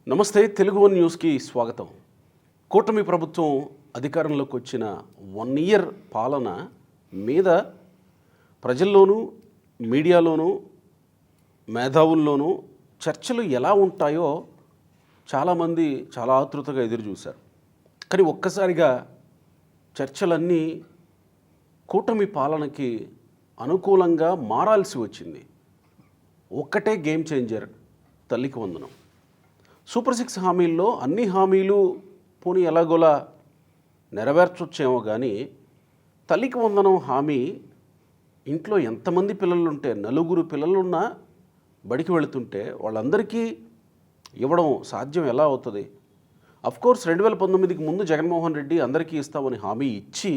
నమస్తే, తెలుగు వన్ న్యూస్కి స్వాగతం. కూటమి ప్రభుత్వం అధికారంలోకి వచ్చిన 1 ఇయర్ పాలన మీద ప్రజల్లోనూ, మీడియాలోనూ, మేధావుల్లోనూ చర్చలు ఎలా ఉంటాయో చాలామంది చాలా ఆతృతగా ఎదురు చూశారు. కానీ ఒక్కసారిగా చర్చలన్నీ కూటమి పాలనకి అనుకూలంగా మారాల్సి వచ్చింది. ఒక్కటే గేమ్ చేంజర్, తల్లికి వందనం. సూపర్ 6 హామీల్లో అన్ని హామీలు పోనీ ఎలాగోలా నెరవేర్చొచ్చేమో కానీ తల్లికి వందనం హామీ ఇంట్లో ఎంతమంది పిల్లలు ఉంటే, 4 పిల్లలున్నా బడికి వెళుతుంటే వాళ్ళందరికీ ఇవ్వడం సాధ్యం ఎలా అవుతుంది? అఫ్కోర్స్ 2019కి ముందు జగన్మోహన్ రెడ్డి అందరికీ ఇస్తామని హామీ ఇచ్చి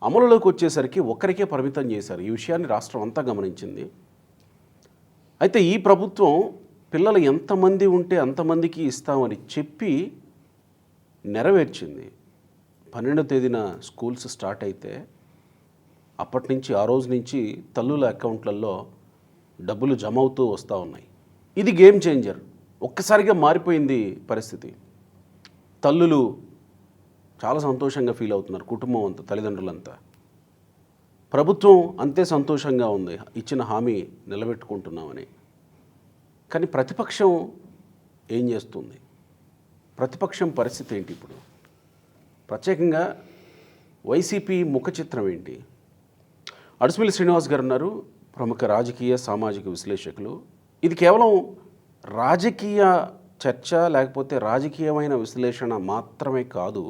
అమలులోకి వచ్చేసరికి ఒక్కరికే పరిమితం చేశారు. ఈ విషయాన్ని రాష్ట్రం అంతా గమనించింది. అయితే ఈ ప్రభుత్వం పిల్లలు ఎంతమంది ఉంటే అంతమందికి ఇస్తామని చెప్పి నెరవేర్చింది. 12వ తేదీన స్కూల్స్ స్టార్ట్ అయితే అప్పటి నుంచి ఆ రోజు నుంచి తల్లుల అకౌంట్లలో డబ్బులు జమ అవుతూ వస్తూ ఉన్నాయి. ఇది గేమ్ చేంజర్. ఒక్కసారిగా మారిపోయింది పరిస్థితి. తల్లులు చాలా సంతోషంగా ఫీల్ అవుతున్నారు, కుటుంబం అంతా, తల్లిదండ్రులంతా. ప్రభుత్వం అంతే సంతోషంగా ఉంది, ఇచ్చిన హామీ నిలబెట్టుకుంటున్నామని. కానీ ప్రతిపక్షం ఏం చేస్తుంది? ప్రతిపక్షం పరిస్థితి ఏంటి ఇప్పుడు? ప్రత్యేకంగా వైసీపీ ముఖ చిత్రం ఏంటి? అడుసుమిల్లి శ్రీనివాస్ గారు ఉన్నారు, ప్రముఖ రాజకీయ సామాజిక విశ్లేషకులు. ఇది కేవలం రాజకీయ చర్చ లేకపోతే రాజకీయమైన విశ్లేషణ మాత్రమే కాదు.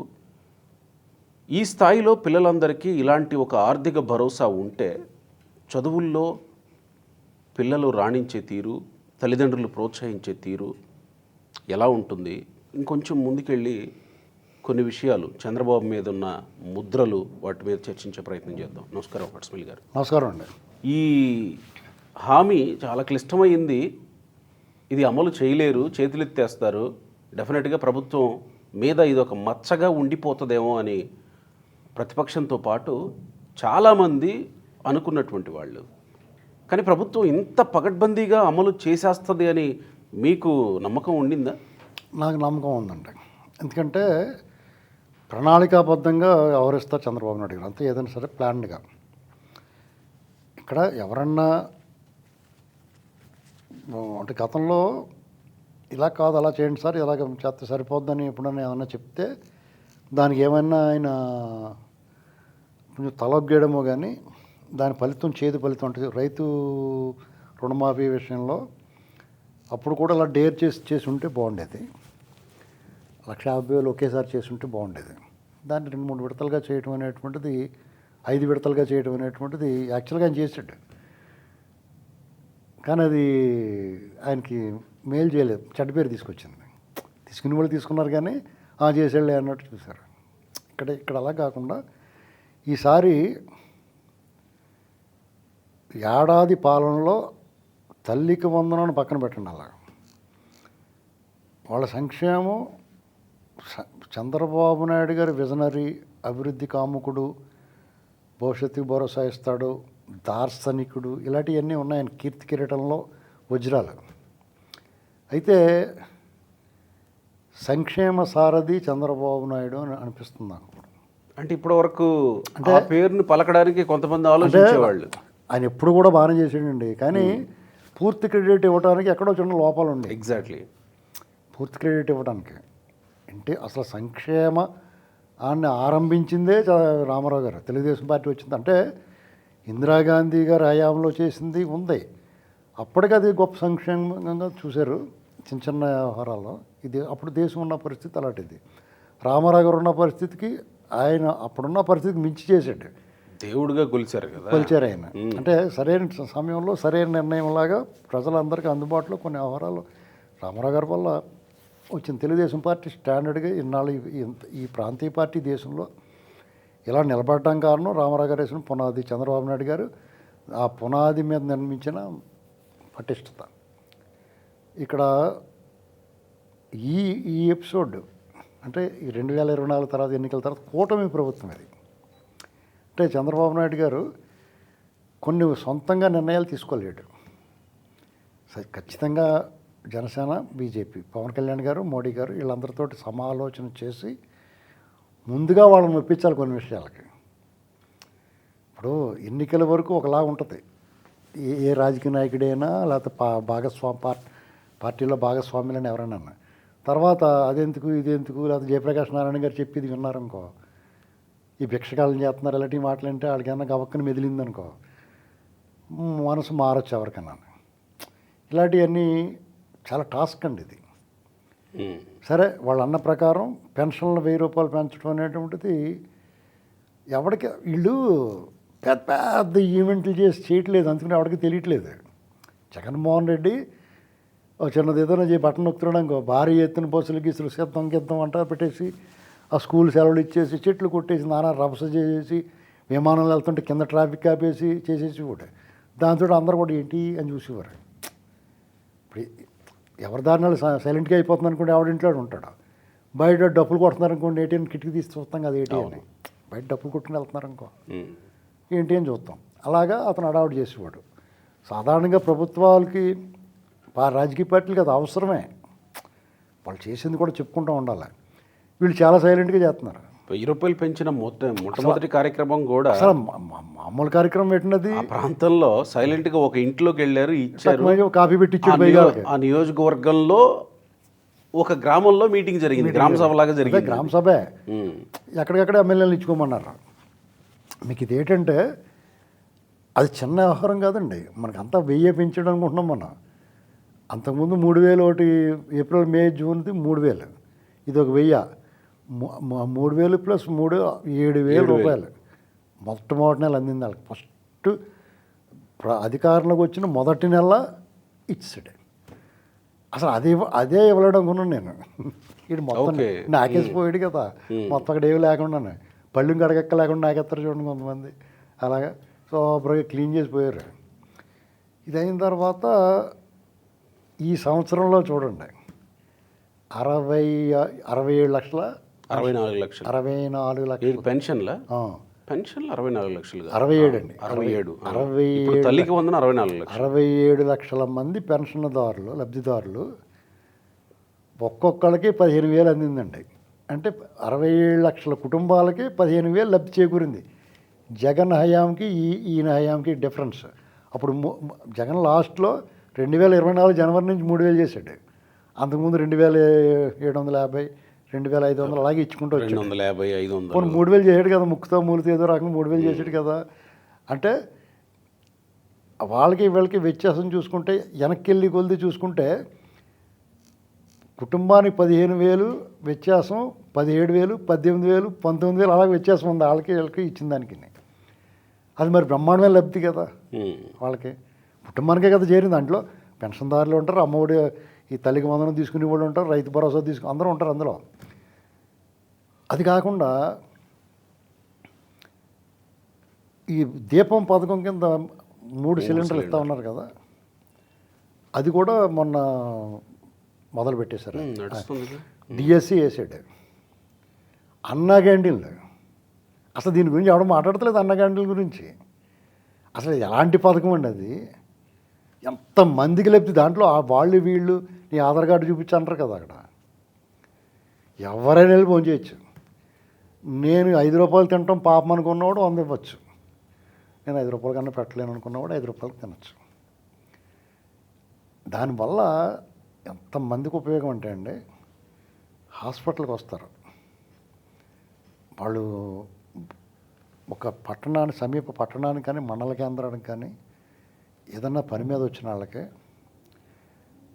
ఈ స్థాయిలో పిల్లలందరికీ ఇలాంటి ఒక ఆర్థిక భరోసా ఉంటే చదువుల్లో పిల్లలు రాణించే తీరు, తల్లిదండ్రులు ప్రోత్సహించే తీరు ఎలా ఉంటుంది? ఇంకొంచెం ముందుకెళ్ళి కొన్ని విషయాలు, చంద్రబాబు మీద ఉన్న ముద్రలు, వాటి మీద చర్చించే ప్రయత్నం చేద్దాం. నమస్కారం అడుసుమిల్లి గారు. నమస్కారం అండి. ఈ హామీ చాలా క్లిష్టమైంది. ఇది అమలు చేయలేరు, చేతులెత్తేస్తారు, డెఫినెట్గా ప్రభుత్వం మీద ఇది ఒక మచ్చగా ఉండిపోతుందేమో అని ప్రతిపక్షంతో పాటు చాలామంది అనుకున్నటువంటి వాళ్ళు. కానీ ప్రభుత్వం ఇంత పకడ్బందీగా అమలు చేసేస్తుంది అని మీకు నమ్మకం ఉండిందా? నాకు నమ్మకం ఉందండి. ఎందుకంటే ప్రణాళికాబద్ధంగా వ్యవహరిస్తారు చంద్రబాబు నాయుడు గారు. అంతే, ఏదైనా సరే ప్లాన్డ్గా. ఇక్కడ ఎవరన్నా అంటే గతంలో ఇలా కాదు, అలా చేయండి సార్, ఇలాగ చేస్తే సరిపోద్దని ఎప్పుడన్నా ఏమన్నా చెప్తే దానికి ఏమైనా ఆయన కొంచెం తలొగ్గేయడమో, కానీ దాని ఫలితం చేదు ఫలితం ఉంటుంది. రైతు రుణమాఫీ విషయంలో అప్పుడు కూడా అలా డేర్ చేసి ఉంటే బాగుండేది. 1,50,000 ఒకేసారి చేసి ఉంటే బాగుండేది. దాన్ని 2-3 విడతలుగా చేయడం అనేటువంటిది, 5 విడతలుగా చేయడం అనేటువంటిది యాక్చువల్గా ఆయన చేసాడు. కానీ అది ఆయనకి మేలు చేయలేదు, చెడ్డ పేరు తీసుకొచ్చింది. తీసుకుని వాళ్ళు తీసుకున్నారు కానీ చేసేళ్ళే అన్నట్టు చూశారు. ఇక్కడ అలా కాకుండా ఈసారి ఏడాది పాలనలో తల్లికి వందనాన్ని పక్కన పెట్టండి. అలా వాళ్ళ సంక్షేమం, చంద్రబాబు నాయుడు గారి విజనరీ, అభివృద్ధి కాముకుడు, భవిష్యత్తుకు భరోసా ఇస్తాడు, దార్శనికుడు, ఇలాంటివన్నీ ఉన్నాయని కీర్తి కిరీటంలో వజ్రాలు. అయితే సంక్షేమ సారథి చంద్రబాబు నాయుడు అని అనిపిస్తుంది నాకు. అంటే ఇప్పటి వరకు అంటే ఆ పేరుని పలకడానికి కొంతమంది ఆలోచించేవాళ్ళు. ఆయన ఎప్పుడు కూడా బాగానే చేసాడండి, కానీ పూర్తి క్రెడిట్ ఇవ్వడానికి ఎక్కడో చిన్న లోపాలు ఉండే. ఎగ్జాక్ట్లీ, పూర్తి క్రెడిట్ ఇవ్వడానికి అంటే అసలు సంక్షేమ ఆన్ని ఆరంభించిందే రామారావు గారు. తెలుగుదేశం పార్టీ వచ్చింది అంటే ఇందిరాగాంధీ గారు హయాంలో చేసింది ఉంది. అప్పటికి అది గొప్ప సంక్షేమంగా చూశారు చిన్న చిన్న వ్యవహారాల్లో. ఇది అప్పుడు దేశం ఉన్న పరిస్థితి అలాంటిది. రామారావు గారు ఉన్న పరిస్థితికి ఆయన అప్పుడున్న పరిస్థితికి మించి చేశాడు. దేవుడుగా కొలిచారు కదా, కొలిచారు ఆయన. అంటే సరైన సమయంలో సరైన నిర్ణయంలాగా ప్రజలందరికీ అందుబాటులో కొన్ని వ్యవహారాలు రామారావు గారి వల్ల వచ్చింది. తెలుగుదేశం పార్టీ స్టాండర్డ్గా ఇన్నాళ్ళు ఈ ప్రాంతీయ పార్టీ దేశంలో ఇలా నిలబడటం కారణం రామారావు గారు వేసిన పునాది, చంద్రబాబు నాయుడు గారు ఆ పునాది మీద నిర్మించిన పటిష్టత. ఇక్కడ ఈ ఎపిసోడ్ అంటే ఈ 2024 తర్వాత ఎన్నికల తర్వాత కూటమి ప్రభుత్వం ఇది. అంటే చంద్రబాబు నాయుడు గారు కొన్ని సొంతంగా నిర్ణయాలు తీసుకోలేడు. ఖచ్చితంగా జనసేన, బీజేపీ, పవన్ కళ్యాణ్ గారు, మోడీ గారు వీళ్ళందరితోటి సమాలోచన చేసి ముందుగా వాళ్ళని ఒప్పించాలి కొన్ని విషయాలకి. ఇప్పుడు ఎన్నికల వరకు ఒకలా ఉంటుంది. ఏ రాజకీయ నాయకుడైనా లేకపోతే పార్టీలో భాగస్వాములని ఎవరైనా తర్వాత అదెందుకు ఇదెందుకు లేకపోతే జయప్రకాష్ నారాయణ గారు చెప్పి ఇది విన్నారనుకో, ఈ భిక్షకాలను చేస్తున్నారు ఇలాంటి మాటలంటే వాళ్ళకి ఏమన్నా గవక్కని మెదిలిందనుకో మనసు మారచ్చు ఎవరికన్నా. ఇలాంటివన్నీ చాలా టాస్క్ అండి ఇది. సరే వాళ్ళు అన్న ప్రకారం పెన్షన్లు 1000 రూపాయలు పెంచడం అనేటువంటిది ఎవరికి వీళ్ళు పెద్ద పెద్ద ఈవెంట్లు చేసి చేయట్లేదు, అందుకని ఎవరికి తెలియట్లేదు. జగన్మోహన్ రెడ్డి చిన్నది ఏదైనా బట్టన్ నొక్కుతున్నాడు అనుకో, భారీ ఎత్తున బస్సులు గీసులు సిద్ధం అంటారు పెట్టేసి ఆ స్కూల్ సెలవులు ఇచ్చేసి చెట్లు కొట్టేసి నానా రభస చేసేసి విమానాలు వెళ్తుంటే కింద ట్రాఫిక్ ఆపేసి చేసేసి కూడా దాంతో అందరూ కూడా ఏంటి అని చూసేవారు. ఇప్పుడు ఎవరి దారినాలు సైలెంట్గా అయిపోతుంది అనుకోండి, ఎవడింట్లో ఉంటాడు. బయట డప్పులు కొడుతున్నారు అనుకోండి, ఏటీఎం కిటికీ తీసి చూస్తాం కదా ఏటీ అని, బయట డప్పులు కొట్టుకుని వెళ్తున్నారు అనుకో ఏంటి అని చూస్తాం. అలాగా అతను అడావుట్ చేసేవాడు. సాధారణంగా ప్రభుత్వాలకి రాజకీయ పార్టీలకి అది అవసరమే, వాళ్ళు చేసింది కూడా చెప్పుకుంటూ ఉండాలి. వీళ్ళు చాలా సైలెంట్గా చేస్తున్నారు. 1000 రూపాయలు పెంచిన మొట్టమొదటి కార్యక్రమం కూడా అసలు మామూలు కార్యక్రమం పెట్టినది. ఆ ప్రాంతంలో సైలెంట్గా ఒక ఇంట్లోకి వెళ్ళారు, ఇచ్చారు, కాఫీ పెట్టి ఆ నియోజకవర్గంలో ఒక గ్రామంలో మీటింగ్ జరిగింది, గ్రామ సభ లాగా జరిగింది. గ్రామ సభే ఎక్కడికక్కడ ఎమ్మెల్యేలు ఇచ్చుకోమన్నారు. మీకు ఇదేంటంటే అది చిన్న వ్యవహారం కాదండి, మనకంతా 1000 పెంచడం అనుకుంటున్నాం మనం. అంతకుముందు 3000, ఒకటి ఏప్రిల్, మే, జూన్ది 3000, ఇది ఒక 1000, 3000 ప్లస్ 3 7000 రూపాయలు మొట్టమొదటి నెల అందింది వాళ్ళకి. ఫస్ట్ అధికారంలోకి వచ్చిన మొదటి నెల ఇచ్చాడు. అసలు అదే ఇవ్వలేడు అనుకున్నాను నేను. ఇది మొత్తం నాకేసిపోయాడు కదా, మొత్తం అక్కడ ఏమి లేకుండానే పళ్ళు గడగక్క లేకుండా నాకెత్తారు చూడండి కొంతమంది. అలాగా సూపర్గా క్లీన్ చేసిపోయారు. ఇది అయిన తర్వాత ఈ సంవత్సరంలో చూడండి 64 లక్షల 64 లక్షలు 64 లక్షలు పెన్షన్ల పెన్షన్లు 64 లక్షలు 67 అండి 67 తల్లికి వందన 64 లక్షలు 67 లక్షల మంది పెన్షన్దారులు లబ్ధిదారులు ఒక్కొక్కళ్ళకి 15,000 అందిందండి. అంటే 67 లక్షల కుటుంబాలకి 15,000 లబ్ధి చేకూరింది. జగన్ హయాంకి ఈయన హయాంకి డిఫరెన్స్. అప్పుడు జగన్ లాస్ట్లో 2024 జనవరి నుంచి 3,000 చేశాడు. అంతకుముందు 2,750, 2,500 అలాగే ఇచ్చుకుంటూ వచ్చాడు. 250, 500 కొన్ని 3,000 చేసాడు కదా, ముక్కుతో మూలితో ఏదో రకంగా 3,000 చేసాడు కదా. అంటే వాళ్ళకి వీళ్ళకి వ్యత్యాసం చూసుకుంటే వెనక్కి వెళ్ళి కొలిది చూసుకుంటే కుటుంబానికి 15,000 వ్యత్యాసం, 17,000, 18,000, 19,000 అలాగే వ్యత్యాసం ఉంది వాళ్ళకి వీళ్ళకి ఇచ్చిన దానికి. అది మరి బ్రహ్మాండమైన లబ్ధి కదా వాళ్ళకి, కుటుంబానికే కదా చేరింది. దాంట్లో పెన్షన్దారులు ఉంటారు, అమ్మఒడి ఈ తల్లికి వందనం తీసుకునే వాళ్ళు ఉంటారు, రైతు భరోసా అందరూ ఉంటారు అందులో. అది కాకుండా ఈ దీపం పథకం కింద 3 సిలిండర్లు ఇస్తూ ఉన్నారు కదా, అది కూడా మొన్న మొదలు పెట్టేశారు. డిఎస్సి వేసాడు. అన్నా క్యాంటీన్లు అసలు దీని గురించి ఎవడో మాట్లాడతలేదు. అన్నా క్యాంటీన్ల గురించి అసలు ఎలాంటి పథకం అండి అది, ఎంతమందికి లబ్ధి. దాంట్లో వాళ్ళు వీళ్ళు నీ ఆధార్ కార్డు చూపించి అంటారు కదా, అక్కడ ఎవరైనా వెళ్ళి ఫోన్ చేయొచ్చు. నేను 5 రూపాయలు తినటం పాపం అనుకున్నవాడు 100 ఇవ్వచ్చు. నేను 5 రూపాయల కన్నా పెట్టలేను అనుకున్నవాడు 5 రూపాయలకి తినచ్చు. దానివల్ల ఎంతమందికి ఉపయోగం అంటే అండి, హాస్పిటల్కి వస్తారు వాళ్ళు, ఒక పట్టణానికి సమీప పట్టణానికి కానీ మండల కేంద్రానికి కానీ ఏదన్నా పని మీద వచ్చిన వాళ్ళకి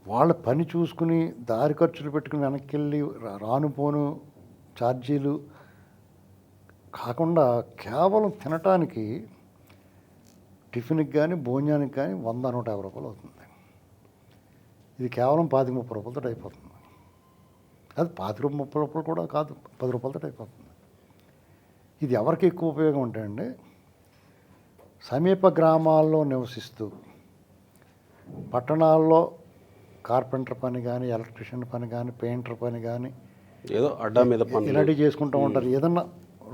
వాళ్ళ పని చూసుకుని దారి ఖర్చులు పెట్టుకుని వెనక్కి వెళ్ళి రానుపోను ఛార్జీలు కాకుండా కేవలం తినటానికి టిఫిన్కి కానీ భోజనానికి కానీ 100-150 రూపాయలు అవుతుంది. ఇది కేవలం 25-30 రూపాయలతో అయిపోతుంది. అది 25-30 రూపాయలు కూడా కాదు, 10 రూపాయలతో అయిపోతుంది. ఇది ఎవరికి ఎక్కువ ఉపయోగం ఉంటాయండి, సమీప గ్రామాల్లో నివసిస్తూ పట్టణాల్లో కార్పెంటర్ పని కానీ, ఎలక్ట్రీషియన్ పని కానీ, పెయింటర్ పని కానీ, ఏదో అడ్డా మీద పని ఇలాంటివి చేసుకుంటూ ఉంటారు. ఏదన్నా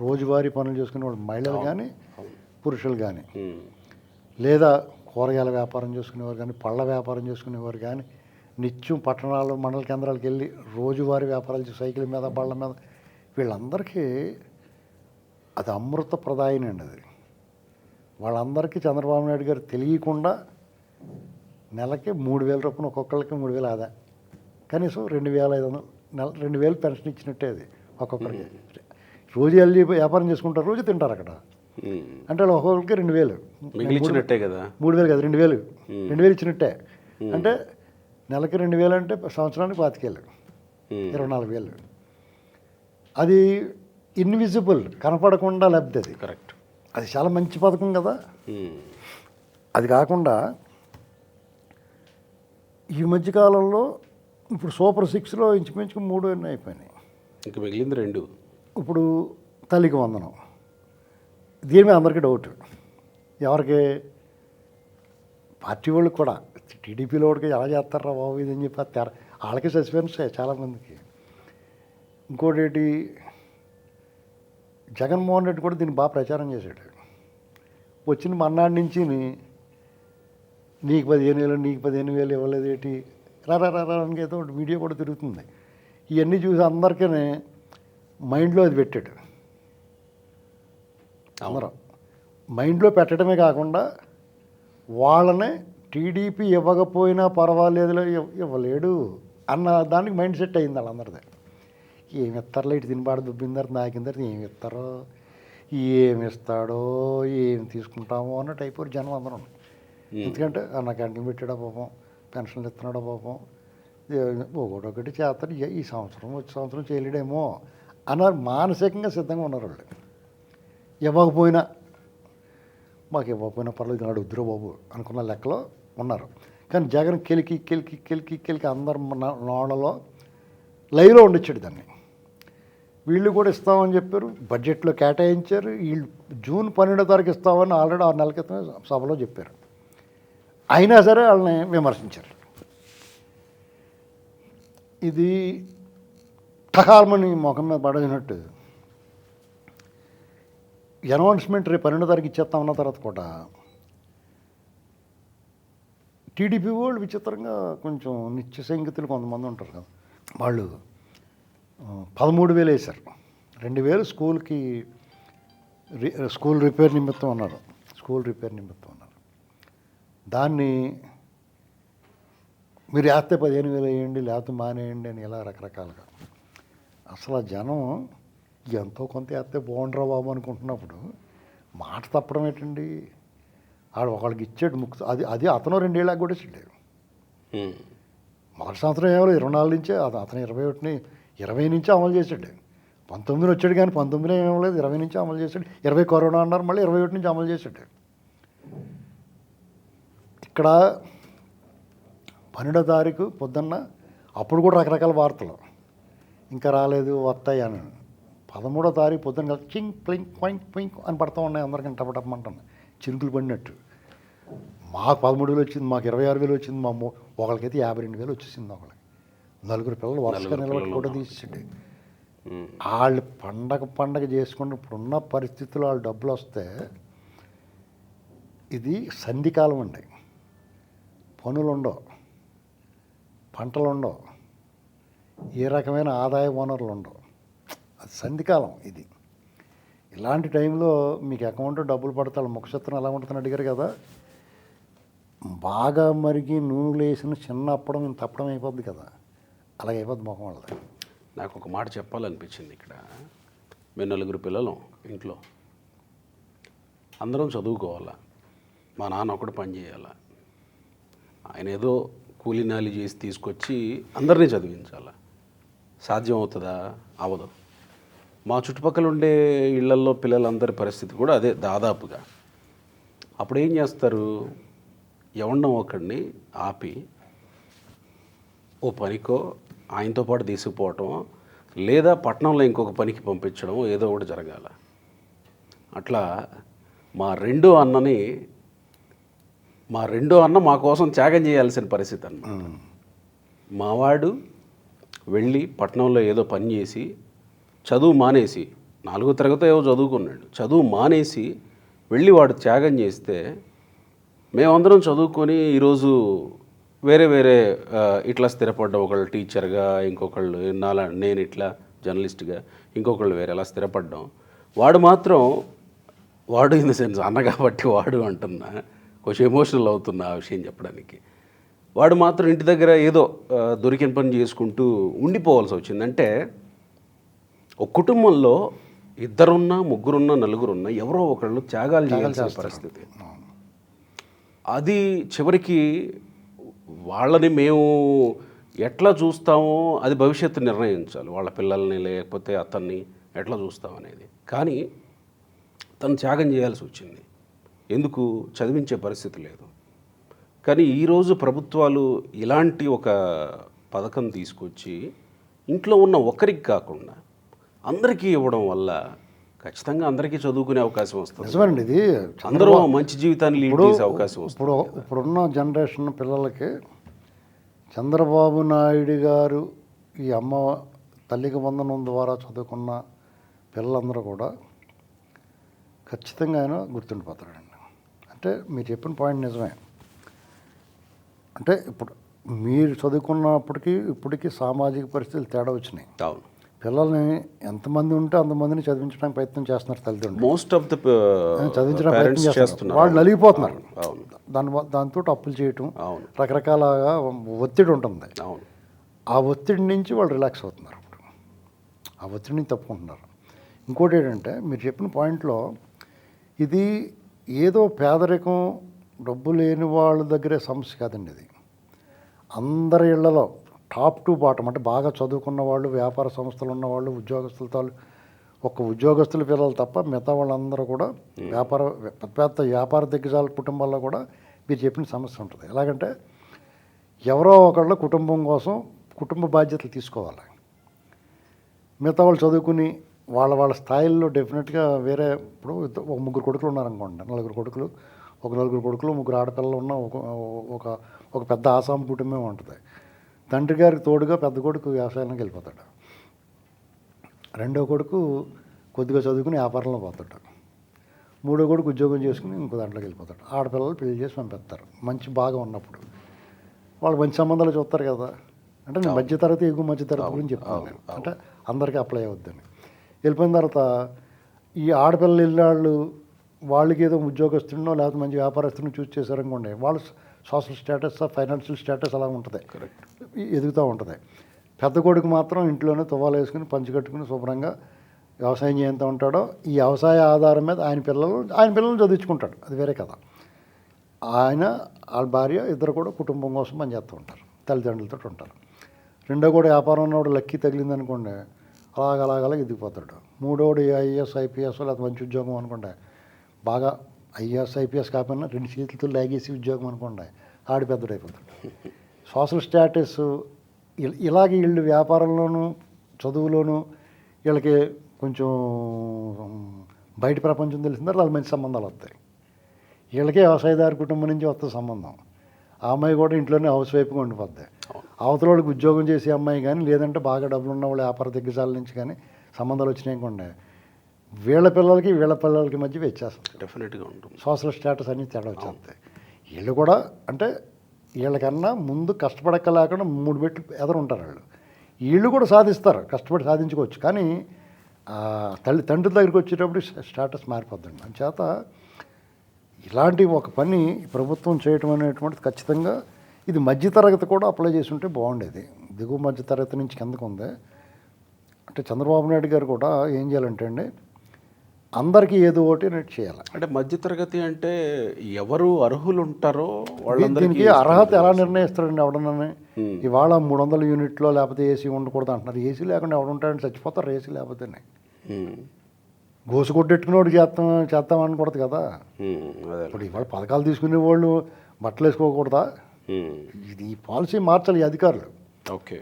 రోజువారీ పనులు చేసుకునే వాళ్ళు మహిళలు కానీ పురుషులు కానీ, లేదా కూరగాయల వ్యాపారం చేసుకునేవారు కానీ, పళ్ళ వ్యాపారం చేసుకునేవారు కానీ, నిత్యం పట్టణాలు మండల కేంద్రాలకు వెళ్ళి రోజువారీ వ్యాపారాలు చేసి సైకిల్ మీద బళ్ళ మీద వీళ్ళందరికీ అది అమృత ప్రదాయని అండి. అది వాళ్ళందరికీ చంద్రబాబు నాయుడు గారు తెలియకుండా నెలకి 3,000 రూపాయలు ఒక్కొక్కరికి 3,000 ఆదా, కనీసం 2,500 2,000 పెన్షన్ ఇచ్చినట్టే అది ఒక్కొక్కరికి. రోజు వెళ్ళి వ్యాపారం చేసుకుంటారు, రోజు తింటారు అక్కడ. అంటే వాళ్ళు ఒక్కొక్కరికి 2,000 మిగిలిచ్చినట్టే కదా, 3,000 కదా, 2,000 ఇచ్చినట్టే. అంటే నెలకి 2,000 అంటే సంవత్సరానికి 25,000, 24,000. అది ఇన్విజిబుల్, కనపడకుండా లబ్ధి. అది కరెక్ట్, అది చాలా మంచి పథకం కదా. అది కాకుండా ఈ మధ్యకాలంలో ఇప్పుడు సూపర్ 6లో ఇంచుమించుకు 3 అయిపోయినాయి. ఇంక మిగిలింది 2. ఇప్పుడు తల్లికి వందనం, దీని మీద అందరికీ డౌట్. ఎవరికి? పార్టీ వాళ్ళకి కూడా. టీడీపీలో వాడికి ఎలా చేస్తారా బాబు ఇది అని చెప్పి వాళ్ళకి సస్పెన్స్ చాలామందికి. ఇంకోటి ఏంటి, జగన్మోహన్ రెడ్డి కూడా దీన్ని బాగా ప్రచారం చేశాడు. వచ్చిన మన్నాడు నుంచి నీకు 15,000 నీకు 15,000 ఇవ్వలేదు ఏంటి, అని ఏదో వీడియో కూడా తిరుగుతుంది. ఇవన్నీ చూసి అందరికీ మైండ్లో అది పెట్టాడు. అందరూ మైండ్లో పెట్టడమే కాకుండా వాళ్ళనే టీడీపీ ఇవ్వకపోయినా పర్వాలేదులే, ఇవ్వలేడు అన్న దానికి మైండ్ సెట్ అయింది వాళ్ళందరిది. ఏమి ఇస్తారులే, ఇటు తినబాటు దుబ్బిందరు నాకిందరు, ఏమి ఇస్తారో, ఏమి ఇస్తాడో, ఏమి తీసుకుంటామో అన్న టైపు జనం అందరం. ఎందుకంటే నా క్యాంటీన్ పెట్టాడా పాపం, పెన్షన్లు ఇస్తున్నాడా పాపం, ఒకటొకటి చేస్తాడు, ఈ సంవత్సరం వచ్చే సంవత్సరం చేయలేడేమో అన్నారు. మానసికంగా సిద్ధంగా ఉన్నారు వాళ్ళు. ఇవ్వకపోయినా మాకు ఇవ్వకపోయినా పర్లేదు, నాడు వద్దురా బాబు అనుకున్న లెక్కలో ఉన్నారు. కానీ జగన్ కెలికి అందరు నోడలో లైవ్లో ఉండిచ్చాడు దాన్ని. వీళ్ళు కూడా ఇస్తామని చెప్పారు, బడ్జెట్లో కేటాయించారు. వీళ్ళు జూన్ 12వ తారీఖు ఇస్తామని ఆల్రెడీ 6 నెలల క్రితం సభలో చెప్పారు. అయినా సరే వాళ్ళని విమర్శించారు. ఇది టకాల్మని ముఖం మీద పడేసినట్టు అనౌన్స్మెంట్ రేపు 12వ తారీఖు ఇచ్చేస్తామన్న తర్వాత కూడా టీడీపీ వాళ్ళు విచిత్రంగా కొంచెం నిత్య సంగీతులు కొంతమంది ఉంటారు కదా, వాళ్ళు 13,000 వేశారు. 2,000 స్కూల్ రిపేర్ నిమిత్తం ఉన్నారు. దాన్ని మీరు వేస్తే 15,000 వేయండి, లేకపోతే మానేయండి అని ఇలా రకరకాలుగా. అసలు ఆ జనం ఎంతో కొంత వేస్తే బాగుండరా బాబు అనుకుంటున్నప్పుడు మాట తప్పడం ఏంటండి. ఆడు ఒకళ్ళకి ఇచ్చాడు అది అతను 2 ఏళ్ళకి కూడా ఇచ్చాడు. మొదటి సంవత్సరం ఏమో 24 నుంచే, అతను 20 నుంచి అమలు చేశాడు. 19 వచ్చాడు కానీ 19 ఏమో లేదు, 20 నుంచి అమలు చేశాడు. 20 కరోనా అన్నారు, మళ్ళీ 21 నుంచి అమలు చేశాడు. ఇక్కడ 12వ తారీఖు పొద్దున్న అప్పుడు కూడా రకరకాల వార్తలు, ఇంకా రాలేదు వస్తాయి అని. 13వ తారీఖు పొద్దున్న చింగ్ ప్లింక్ క్వైంక్ క్వింక్ అని పడుతూ ఉన్నాయి. అందరికీ టపటపమంటాను, చిరుకులు పడినట్టు. మాకు 13,000 వచ్చింది, మాకు 26,000 వచ్చింది, మా ఒకరికైతే 52,000 వచ్చేసింది. ఒకళ్ళకి 4 పిల్లలు వరుసగా నిలబడి కూడా తీసేసాడు. వాళ్ళు పండగ చేసుకుంటే ఇప్పుడున్న పరిస్థితుల్లో వాళ్ళు డబ్బులు వస్తే, ఇది సంధికాలం అండి. పనులు ఉండవు, పంటలు ఉండవు, ఏ రకమైన ఆదాయ వనరులు ఉండవు. అది సంధికాలం. ఇది ఇలాంటి టైంలో మీకు అకౌంట్లో డబ్బులు పడతాడు. ముఖచిత్రం ఎలా ఉంటుందని అడిగారు కదా, బాగా మరిగి నూనెలు వేసిన చిన్న అప్పడం ఇంత అప్పడం అయిపోద్ది కదా, అలాగే అయిపోద్ది ముఖం వాళ్ళది. నాకు ఒక మాట చెప్పాలనిపించింది. ఇక్కడ మేము 4 పిల్లలు ఇంట్లో, అందరం చదువుకోవాలా, మా నాన్న ఒకటి పని చేయాలా, ఆయన ఏదో కూలీనాలి చేసి తీసుకొచ్చి అందరినీ చదివించాలా. సాధ్యం అవుతుందా? అవ్వదు. మా చుట్టుపక్కల ఉండే ఇళ్లల్లో పిల్లలందరి పరిస్థితి కూడా అదే దాదాపుగా. అప్పుడు ఏం చేస్తారు, ఎవరినో ఒకడిని ఆపి ఓ పనికో ఆయనతో పాటు తీసుకుపోవటం, లేదా పట్టణంలో ఇంకొక పనికి పంపించడం, ఏదో ఒకటి జరగాల. అట్లా మా రెండో అన్న మా కోసం త్యాగం చేయాల్సిన పరిస్థితి అన్నమాట. మావాడు వెళ్ళి పట్టణంలో ఏదో పని చేసి చదువు మానేసి, 4వ తరగతి ఏవో చదువుకున్నాడు, చదువు మానేసి వెళ్ళి వాడు త్యాగం చేస్తే మేమందరం చదువుకొని ఈరోజు వేరే వేరే ఇట్లా స్థిరపడ్డ ఒకళ్ళు టీచర్గా, ఇంకొకళ్ళు నేను ఇట్లా జర్నలిస్ట్గా, ఇంకొకళ్ళు వేరే అలా స్థిరపడ్డాం. వాడు ఇన్ ద సెన్స్ అన్న కాబట్టి వాడు అంటున్నా, కొంచెం ఎమోషనల్ అవుతున్నా ఆ విషయం చెప్పడానికి. వాడు మాత్రం ఇంటి దగ్గర ఏదో దొరికిన పని చేసుకుంటూ ఉండిపోవాల్సి వచ్చింది. అంటే ఒక కుటుంబంలో ఇద్దరున్నా, ముగ్గురున్నా, నలుగురున్నా ఎవరో ఒకళ్ళు త్యాగాలు చేయాల్సిన పరిస్థితి. అది చివరికి వాళ్ళని మేము ఎట్లా చూస్తామో అది భవిష్యత్తు నిర్ణయించాలి. వాళ్ళ పిల్లల్ని లేకపోతే అతన్ని ఎట్లా చూస్తామనేది. కానీ తను త్యాగం చేయాల్సి వచ్చింది. ఎందుకు? చదివించే పరిస్థితి లేదు. కానీ ఈరోజు ప్రభుత్వాలు ఇలాంటి ఒక పథకం తీసుకొచ్చి ఇంట్లో ఉన్న ఒకరికి కాకుండా అందరికీ ఇవ్వడం వల్ల ఖచ్చితంగా అందరికీ చదువుకునే అవకాశం వస్తుంది. నిజమేనండి. ఇది అందరూ మంచి జీవితాన్ని లీడ్ చేసే అవకాశం వస్తుంది. ఇప్పుడున్న జనరేషన్ పిల్లలకి చంద్రబాబు నాయుడు గారు ఈ అమ్మ తల్లికి వందనం ద్వారా చదువుకున్న పిల్లలందరూ కూడా ఖచ్చితంగా ఆయన గుర్తుండిపోతాడండి. అంటే మీరు చెప్పిన పాయింట్ నిజమే. అంటే ఇప్పుడు మీరు చదువుకున్నప్పటికీ ఇప్పటికీ సామాజిక పరిస్థితులు తేడా వచ్చినాయి. అవును. పిల్లల్ని ఎంతమంది ఉంటే అంతమందిని చదివించడానికి ప్రయత్నం చేస్తున్నారు తల్లిదండ్రులు. మోస్ట్ ఆఫ్ ద చదివించడానికి ప్రయత్నం చేస్తున్నారు. వాళ్ళు నలిగిపోతున్నారు. దాంతో అప్పులు చేయటం, రకరకాల ఒత్తిడి ఉంటుంది. అవును. ఆ ఒత్తిడి నుంచి వాళ్ళు రిలాక్స్ అవుతున్నారు. ఇప్పుడు ఆ ఒత్తిడి నుంచి తప్పుకుంటున్నారు. ఇంకోటి ఏంటంటే మీరు చెప్పిన పాయింట్లో ఇది ఏదో పేదరికం, డబ్బు లేని వాళ్ళ దగ్గరే సమస్య కాదండి. ఇది అందరి ఇళ్లలో టాప్ టు బాటం, అంటే బాగా చదువుకున్న వాళ్ళు, వ్యాపార సంస్థలు ఉన్నవాళ్ళు, ఉద్యోగస్తులతో ఉద్యోగస్తుల పిల్లలు తప్ప మిగతా వాళ్ళందరూ కూడా పెద్ద వ్యాపార దిగ్గజాల కుటుంబాల్లో కూడా మీరు చెప్పిన సమస్య ఉంటుంది. ఎలాగంటే ఎవరో ఒకళ్ళు కుటుంబం కోసం కుటుంబ బాధ్యతలు తీసుకోవాలి. మిగతా వాళ్ళు చదువుకుని వాళ్ళ స్థాయిల్లో డెఫినెట్గా వేరే, ఇప్పుడు ఒక ముగ్గురు కొడుకులు ఉన్నారనుకోండి, నలుగురు కొడుకులు, ముగ్గురు ఆడపిల్లలు ఉన్న ఒక పెద్ద ఆసాం కుటుంబం ఉంటుంది. తండ్రి గారికి తోడుగా పెద్ద కొడుకు వ్యవసాయానికి వెళ్ళిపోతాడు. రెండో కొడుకు కొద్దిగా చదువుకుని వ్యాపారంలో పోతాడు. మూడో కొడుకు ఉద్యోగం చేసుకుని ఇంకో దాంట్లోకి వెళ్ళిపోతాడు. ఆడపిల్లలు పెళ్లి చేసి పంపిస్తారు. మంచి బాగా ఉన్నప్పుడు వాళ్ళు మంచి సంబంధాలు చూస్తారు కదా. అంటే నేను మధ్యతరగతి, ఎగువ మధ్యతరగతి గురించి చెప్తాను నేను. అంటే అందరికీ అప్లై అవుద్దని. వెళ్ళిపోయిన తర్వాత ఈ ఆడపిల్లలు వెళ్ళినాళ్ళు వాళ్ళకి ఏదో ఉద్యోగస్తున్నో లేకపోతే మంచి వ్యాపారస్తుని చూస్ చేశారనుకోండి, వాళ్ళు సోషల్ స్టేటస్, ఫైనాన్షియల్ స్టేటస్ అలా ఉంటుంది, ఎదుగుతూ ఉంటుంది. పెద్ద కొడుకు మాత్రం ఇంట్లోనే తువ్వాలు వేసుకుని పంచి కట్టుకుని శుభ్రంగా వ్యవసాయం చేస్తూ ఉంటాడో, ఈ వ్యవసాయ ఆధారం మీద ఆయన పిల్లలను చదివించుకుంటాడు. అది వేరే కదా. వాళ్ళ భార్య ఇద్దరు కూడా కుటుంబం కోసం పనిచేస్తూ ఉంటారు, తల్లిదండ్రులతో ఉంటారు. రెండో కూడా వ్యాపారం ఉన్నవాడు లక్కీ తగిలింది అనుకోండి, అలాగ ఎదిగిపోతాడు. మూడోడు ఐఏఎస్, ఐపీఎస్ లేకపోతే మంచి ఉద్యోగం అనుకోండి, బాగా ఐఏఎస్, ఐపీఎస్ కాకపోయినా 2 సీట్లతో లాగేసి ఉద్యోగం అనుకోండి, ఆడి పెద్దడైపోతాడు. సోషల్ స్టేటస్ ఇలాగే వీళ్ళు వ్యాపారంలోనూ చదువులోనూ వీళ్ళకి కొంచెం బయట ప్రపంచం తెలిసిన తర్వాత వాళ్ళు మంచి సంబంధాలు వస్తాయి. వీళ్ళకే వ్యవసాయదారు కుటుంబం నుంచి వస్తుంది సంబంధం. ఆ అమ్మాయి కూడా ఇంట్లోనే హౌస్ వైఫ్గా ఉండిపోద్ది. అవతల వాళ్ళకి ఉద్యోగం చేసే అమ్మాయి కానీ, లేదంటే బాగా డబ్బులు ఉన్న వాళ్ళు వ్యాపార దిగ్గజాల నుంచి కానీ సంబంధాలు వచ్చినాయి అనుకోండి, వీళ్ళ పిల్లలకి మధ్య వ్యత్యాసం డెఫినెట్గా ఉంటుంది. సోషల్ స్టేటస్ అన్నీ తేడా వచ్చేస్తాయి. వీళ్ళు కూడా అంటే వీళ్ళకన్నా ముందు కష్టపడక్కలేకుండా 3 మెట్లు ఎదురు ఉంటారు వాళ్ళు. వీళ్ళు కూడా సాధిస్తారు, కష్టపడి సాధించుకోవచ్చు. కానీ తండ్రి దగ్గరికి వచ్చేటప్పుడు స్టేటస్ మారిపోద్దండి. అందుచేత ఇలాంటి ఒక పని ప్రభుత్వం చేయటం అనేటువంటిది ఖచ్చితంగా ఇది మధ్యతరగతి కూడా అప్లై చేసి ఉంటే బాగుండేది. దిగువ మధ్యతరగతి నుంచి కిందకు ఉంది. అంటే చంద్రబాబు నాయుడు గారు కూడా ఏం చేయాలంటే అండి, అందరికీ ఏదో ఒకటి నెట్ చేయాలి. అంటే మధ్యతరగతి అంటే ఎవరు అర్హులు ఉంటారో దీనికి అర్హత ఎలా నిర్ణయిస్తారండి ఎవడన్నా? ఇవాళ 300 యూనిట్లో లేకపోతే ఏసీ ఉండకూడదు అంటున్నారు. ఏసీ లేకుండా ఎవడుంటాడని చచ్చిపోతారు. ఏసీ లేకపోతేనే గోసు కొట్టెట్టుకునేవాడు చేద్దాం అనకూడదు కదా. ఇప్పుడు ఇవాళ పథకాలు తీసుకునే వాళ్ళు బట్టలు వేసుకోకూడదా? ఇది ఈ పాలసీ మార్చాలి ఈ అధికారులు. ఓకే.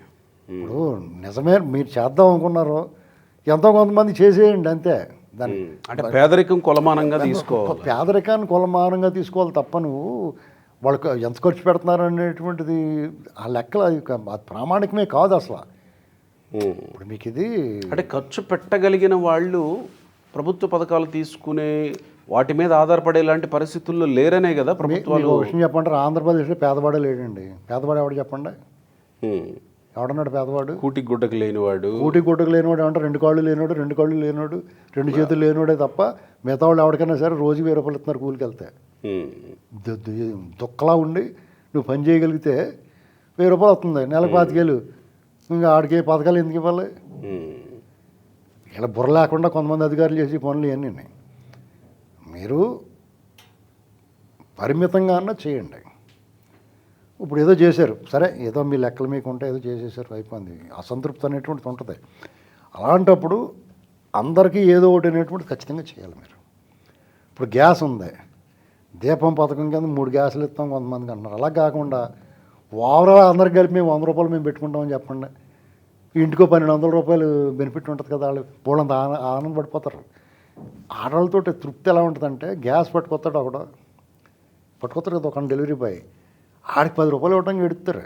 ఇప్పుడు నిజమే మీరు చేద్దాం అనుకున్నారు, ఎంతో కొంతమంది చేసేయండి అంతే. దాన్ని అంటే పేదరికం కొలమానంగా తీసుకోవాలి, పేదరికాన్ని కొలమానంగా తీసుకోవాలి తప్ప నువ్వు వాళ్ళకి ఎంత ఖర్చు పెడుతున్నారు అనేటువంటిది ఆ లెక్కలు అది ప్రామాణికమే కాదు అసలు. ఇప్పుడు మీకు ఇది అంటే ఖర్చు పెట్టగలిగిన వాళ్ళు ప్రభుత్వ పథకాలు తీసుకునే వాటి మీద ఆధారపడేలాంటి పరిస్థితుల్లో లేరనే కదా ప్రభుత్వాలు. మీకు ఒక విషయం చెప్పంటారు, ఆంధ్రప్రదేశ్లో పేదవాడే లేడండి. పేదవాడు ఎవడు చెప్పండి? ఉమ్. ఎవడన్నాడు పేదవాడు? కూటికి గుడ్డకు లేనివాడు. కూటి గుడ్డకు లేనివాడు అంటే 2 కాళ్ళు లేనివాడు, 2 కళ్ళు లేనివాడు, 2 చేతులు లేనివాడే తప్ప మిగతా వాళ్ళు ఎవరికైనా సరే రోజు 1000 రూపాయలు ఇస్తున్నారు కూలికి వెళ్తే. దుక్కలా ఉండి నువ్వు పని చేయగలిగితే 1000 రూపాయలు వస్తుంది, నెలకు 25,000. ఇంకా ఆడికి పథకాలు ఎందుకు ఇవ్వాలి? ఇలా బుర్ర లేకుండా కొంతమంది అధికారులు చేసి పనులు ఇవన్నీ మీరు పరిమితంగా అన్నా చేయండి. ఇప్పుడు ఏదో చేశారు, సరే ఏదో మీ లెక్కలు మీకు ఉంటే ఏదో చేసేసారు, అయిపోయింది. అసంతృప్తి అనేటువంటిది ఉంటుంది. అలాంటప్పుడు అందరికీ ఏదో ఒకటి అనేటువంటిది ఖచ్చితంగా చేయాలి మీరు. ఇప్పుడు గ్యాస్ ఉంది, దీపం పథకం కింద 3 గ్యాసులు ఇస్తాం కొంతమందికి అంటున్నారు. అలా కాకుండా ఓవరాల్ అందరికి కలిపి మేము 100 రూపాయలు మేము పెట్టుకుంటామని చెప్పండి. ఇంటికో 1200 రూపాయలు బెనిఫిట్ ఉంటుంది కదా, వాళ్ళు పూలంత ఆనందపడిపోతారు. ఆడవాళ్ళతో తృప్తి ఎలా ఉంటుందంటే, గ్యాస్ పట్టుకొస్తాడు కదా ఒక డెలివరీ బాయ్, ఆడికి 10 రూపాయలు ఇవ్వడానికి ఎడుతారు.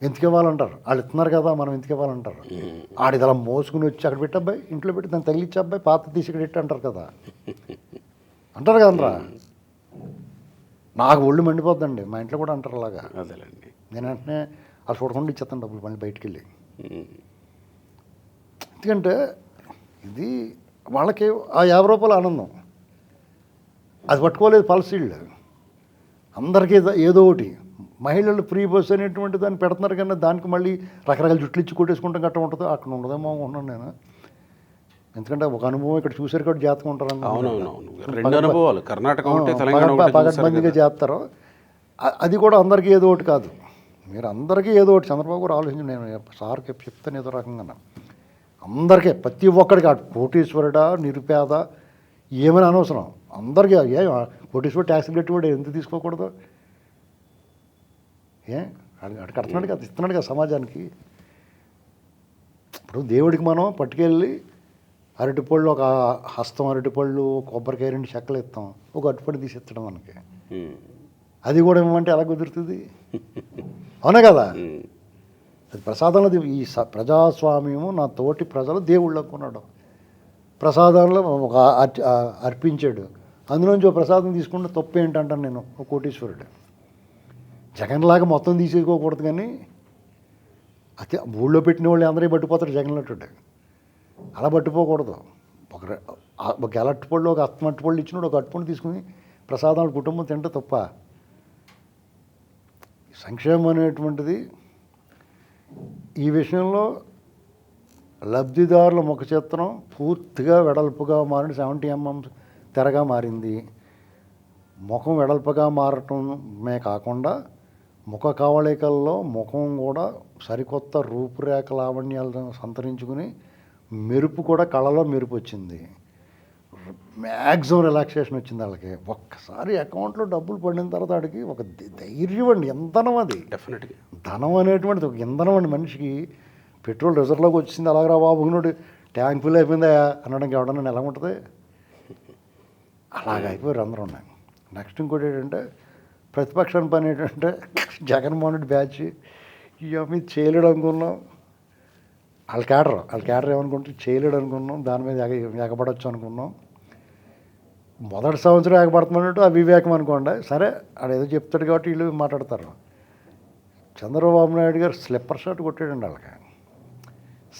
ఎందుకు ఇవ్వాలంటారు? వాళ్ళు ఇస్తున్నారు కదా, మనం ఎందుకు ఇవ్వాలంటారు. ఆడిది అలా మోసుకుని వచ్చి అక్కడ పెట్టబ్బాయి, ఇంట్లో పెట్టి దాన్ని తగిలిచ్చి అబ్బాయి పాత తీసి ఇక్కడ పెట్టి అంటారు కదా, అంటారు కదరా. నాకు ఒళ్ళు మండిపోద్దండి, మా ఇంట్లో కూడా అంటారు అలాగా. అదేలేండి. నేను వెంటనే వాళ్ళు చూడకుండా ఇచ్చేస్తాను డబ్బులు మళ్ళీ బయటికి వెళ్ళి. ఎందుకంటే ఇది వాళ్ళకి ఆ 50 రూపాయలు ఆనందం, అది పట్టుకోలేదు పాలసీళ్ళు. అందరికీ ఏదో ఒకటి మహిళలు ఫ్రీ బస్ అనేటువంటి దాన్ని పెడుతున్నారు, కానీ దానికి మళ్ళీ రకరకాల జుట్లు ఇచ్చి కొట్టేసుకుంటాం గట్ట ఉంటుందో అక్కడ ఉండదేమో ఉన్నాను నేను. ఎందుకంటే ఒక అనుభవం ఇక్కడ చూసారు కాబట్టి జాతకం ఉంటారు. పగడ్బందీగా చేస్తారు. అది కూడా అందరికీ ఏదో ఒకటి కాదు. మీరు అందరికీ ఏదో ఒకటి చంద్రబాబు గారు ఆలోచించి, నేను సార్కి చెప్తాను ఏదో రకంగా అందరికీ ప్రతి ఒక్కడికి, కోటీశ్వరుడా నిరుపేద ఏమైనా అనవసరం, అందరికీ. కోటీశ్వరుడు ట్యాక్స్ కట్టి కూడా ఎందుకు తీసుకోకూడదు? అటు కడుతున్నాడు కదా, ఇస్తున్నాడు కదా సమాజానికి. ఇప్పుడు దేవుడికి మనం పట్టుకెళ్ళి అరటిపళ్ళు, ఒక హస్తం అరటిపళ్ళు, కొబ్బరికాయ 2 చెక్కలు ఇస్తాం, ఒక అరటిపళ్ళు తీసి ఇస్తాడు మనకి. అది కూడా ఏమంటే ఎలా కుదురుతుంది? అవునా కదా? అది ప్రసాదంలో ఈ ప్రజాస్వామ్యము నా తోటి ప్రజలు దేవుళ్ళు అనుకున్నాడు. ప్రసాదంలో ఒక అర్పించాడు, అందులోంచి ఒక ప్రసాదం తీసుకుంటే తప్పు ఏంటంటాను నేను. ఒక కోటీశ్వరుడు జగన్లాగా మొత్తం తీసేసుకోకూడదు, కానీ అతి ఊళ్ళో పెట్టిన వాళ్ళు అందరూ పట్టుకుపోతారు జగన్లట్టుడు. అలా పట్టుకోకూడదు. ఒక అరటిపళ్ళు, ఒక అరటిపళ్ళు ఇచ్చినాడు, ఒక అరటిపళ్ళు తీసుకుని ప్రసాదాలు కుటుంబం తింటే తప్ప. సంక్షేమం అనేటువంటిది ఈ విషయంలో లబ్ధిదారుల ముఖ చిత్రం పూర్తిగా వెడల్పుగా మారిన 70 mm తెరగా మారింది. ముఖం వెడల్పుగా మారటమే కాకుండా ముఖ కవళికల్లో ముఖం కూడా సరికొత్త రూపురేఖ లావణ్యాలను సంతరించుకుని మెరుపు కూడా కళలో మెరుపు వచ్చింది. మ్యాక్సిమం రిలాక్సేషన్ వచ్చింది వాళ్ళకి. ఒక్కసారి అకౌంట్లో డబ్బులు పడిన తర్వాత వాడికి ఒక ధైర్యం అండి, ఇంధనం. అది డెఫినెట్గా ధనం అనేటువంటిది ఒక ఇంధనం అండి. మనిషికి పెట్రోల్ రిజర్వ్లోకి వచ్చింది, అలాగరా బాబు నోడు ట్యాంక్ ఫుల్ అయిపోయిందా అనడానికి ఎవడన్నా ఎలా ఉంటుంది? అలాగ అయిపోయారు అందరూ ఉన్నాయి. నెక్స్ట్ ఇంకోటి ఏంటంటే, ప్రతిపక్షాన్ని పని ఏంటంటే, జగన్మోహన్ రెడ్డి బ్యాచ్ మీద చేయలేడు అనుకున్నాం. వాళ్ళ క్యాడర్ ఏమనుకుంటే చేయలేడు అనుకున్నాం, దాని మీద ఎగబడవచ్చు అనుకున్నాం. మొదటి సంవత్సరం ఎగబడుతున్నట్టు అవివేకం అనుకోండి. సరే ఆడేదో చెప్తాడు కాబట్టి వీళ్ళు మాట్లాడతారు. చంద్రబాబు నాయుడు గారు స్లిప్పర్ షాట్ కొట్టాడండి వాళ్ళకి.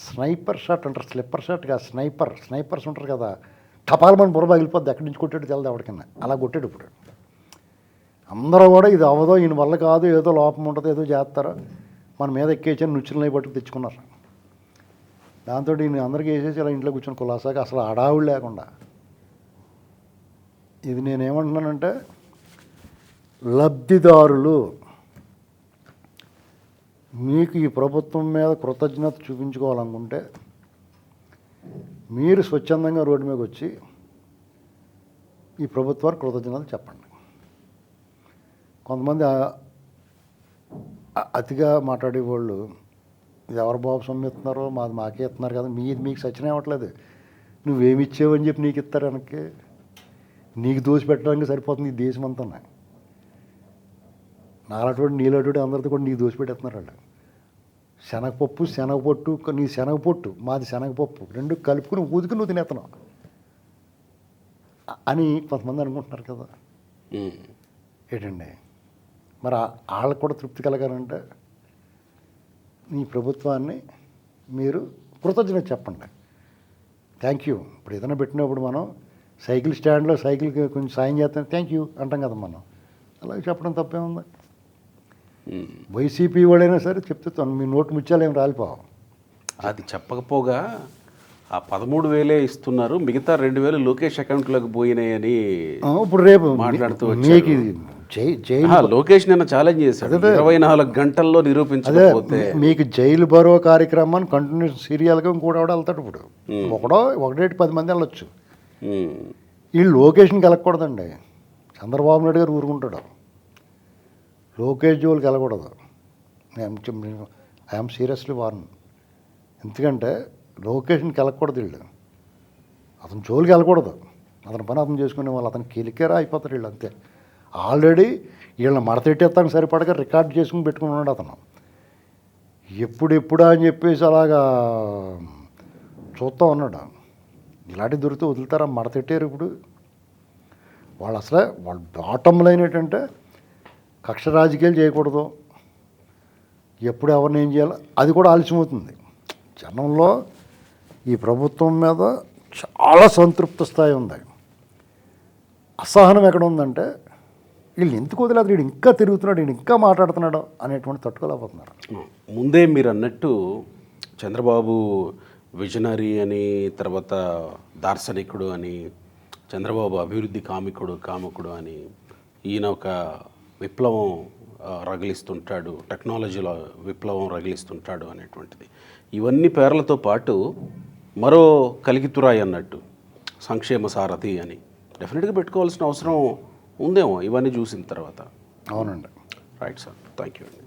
స్నైపర్ షాట్ అంటారు, స్లిప్పర్ షాట్ కాదు, స్నైపర్స్ ఉంటారు కదా, టపాలమని బుర్ర పగిలిపోద్ది, ఎక్కడి నుంచి కొట్టాడు తెలదు ఎవరికన్నా. అలా కొట్టాడు. ఇప్పుడు అందరూ కూడా ఇది అవ్వదో, ఈయన వల్ల కాదు, ఏదో లోపం ఉంటుంది, ఏదో చేస్తారో, మన మీద ఎక్కేసాను నుచ్చులని పట్టుకు తెచ్చుకున్నారు. దాంతో ఈయన అందరికీ వేసేసి ఇలా ఇంట్లో కూర్చొని కులాసాగా అసలు అడావుడు లేకుండా. ఇది నేనేమంటున్నానంటే, లబ్ధిదారులు మీకు ఈ ప్రభుత్వం మీద కృతజ్ఞత చూపించుకోవాలనుకుంటే మీరు స్వచ్ఛందంగా రోడ్డు మీదకి వచ్చి ఈ ప్రభుత్వానికి కృతజ్ఞతలు చెప్పండి. కొంతమంది అతిగా మాట్లాడేవాళ్ళు, ఇది ఎవరు బాబు సొమ్ము ఇస్తున్నారో, మాకే ఇస్తున్నారు కదా, మీకు సచిన ఇవ్వట్లేదు, నువ్వేమి ఇచ్చేవని చెప్పి నీకు ఇస్తారు వెనక్కి, నీకు దోసి పెట్టడానికి సరిపోతుంది ఈ దేశం అంతా. నాలటువంటి నీలటువంటి అందరితో కూడా నీకు దోసి పెట్టేస్తున్నారు వాళ్ళు. శనగపప్పు శనగపొట్టు, నీ శనగపొట్టు మాది శనగపప్పు, 2 కలుపుకుని ఊదుకుని నువ్వు తినేస్తున్నావు. అని కొంతమంది అనుకుంటున్నారు కదా. ఉమ్. ఏంటండి మరి వాళ్ళకు కూడా తృప్తి కలగాలంటే ఈ ప్రభుత్వాన్ని మీరు కృతజ్ఞత చెప్పండి. Thank you. ఇప్పుడు ఏదైనా పెట్టినప్పుడు మనం సైకిల్ స్టాండ్లో సైకిల్కి కొంచెం సాయం చేస్తాం, థ్యాంక్ యూ అంటాం కదా మనం. అలాగే చెప్పడం తప్పేముంది. వైసీపీ వాళ్ళైనా సరే చెప్తే మీ నోటు ముత్యాలు ఏం రాలిపోవు. అది చెప్పకపోగా ఆ 13,000 ఇస్తున్నారు, మిగతా 2,000 లోకేష్ అకౌంట్లోకి పోయినాయని ఇప్పుడు రేపు మాట్లాడుతూ మీకు ఇది జైలు లోకేష్ నిన్న ఛాలెంజ్ చేశాడు, 24 గంటల్లో నిరూపించకపోతే. మీకు జైలు బరో కార్యక్రమాన్ని కంటిన్యూస్ సీరియల్గా ఇంకోటి వెళ్తాడు. ఇప్పుడు ఒకడో 10 మంది వెళ్ళొచ్చు. వీళ్ళు లోకేష్ని కలగకూడదండి. చంద్రబాబు నాయుడు గారు ఊరుకుంటాడు. లోకేష్ జోలికి వెళ్ళకూడదు. I'm seriously warn. ఎందుకంటే లోకేష్ని కలగకూడదు వీళ్ళు. అతను జోలికి వెళ్ళకూడదు. అతని పని అతను చేసుకునే వాళ్ళు అతను కిలికేరా అయిపోతారు వీళ్ళు అంతే. ఆల్రెడీ వీళ్ళని మడతెట్టేస్తాను సరిపడగా రికార్డ్ చేసుకుని పెట్టుకున్నాడు అతను. ఎప్పుడెప్పుడా అని చెప్పేసి అలాగా చూస్తూ ఉన్నాడు. ఇలాంటి దొరికితే వదులుతారా? మడతెట్టారు ఇప్పుడు వాళ్ళు. అసలే వాళ్ళ బాటమ్ లైన్ ఏంటంటే కక్ష రాజకీయాలు చేయకూడదు, ఎప్పుడు ఎవరిని ఏం చేయాలో అది కూడా ఆలస్యమవుతుంది. జనంలో ఈ ప్రభుత్వం మీద చాలా సంతృప్త స్థాయి ఉంది. అసహనం ఎక్కడ ఉందంటే వీళ్ళు ఎందుకు వదిలేదు, వీడు ఇంకా తిరుగుతున్నాడు, వీడు ఇంకా మాట్లాడుతున్నాడు అనేటువంటి తట్టుకోలేకపోతున్నారు. ముందే మీరు అన్నట్టు చంద్రబాబు విజనరీ అని, తర్వాత దార్శనికుడు అని, చంద్రబాబు అభివృద్ధి కాముకుడు అని, ఈయన ఒక విప్లవం రగిలిస్తుంటాడు, టెక్నాలజీలో విప్లవం రగిలిస్తుంటాడు అనేటువంటిది. ఇవన్నీ పేర్లతో పాటు మరో కలిగితురాయి అన్నట్టు సంక్షేమ సారథి అని డెఫినెట్గా పెట్టుకోవాల్సిన అవసరం ఉందేమో ఇవన్నీ చూసిన తర్వాత. అవునండి. రైట్ సార్, థ్యాంక్ యూ అండి.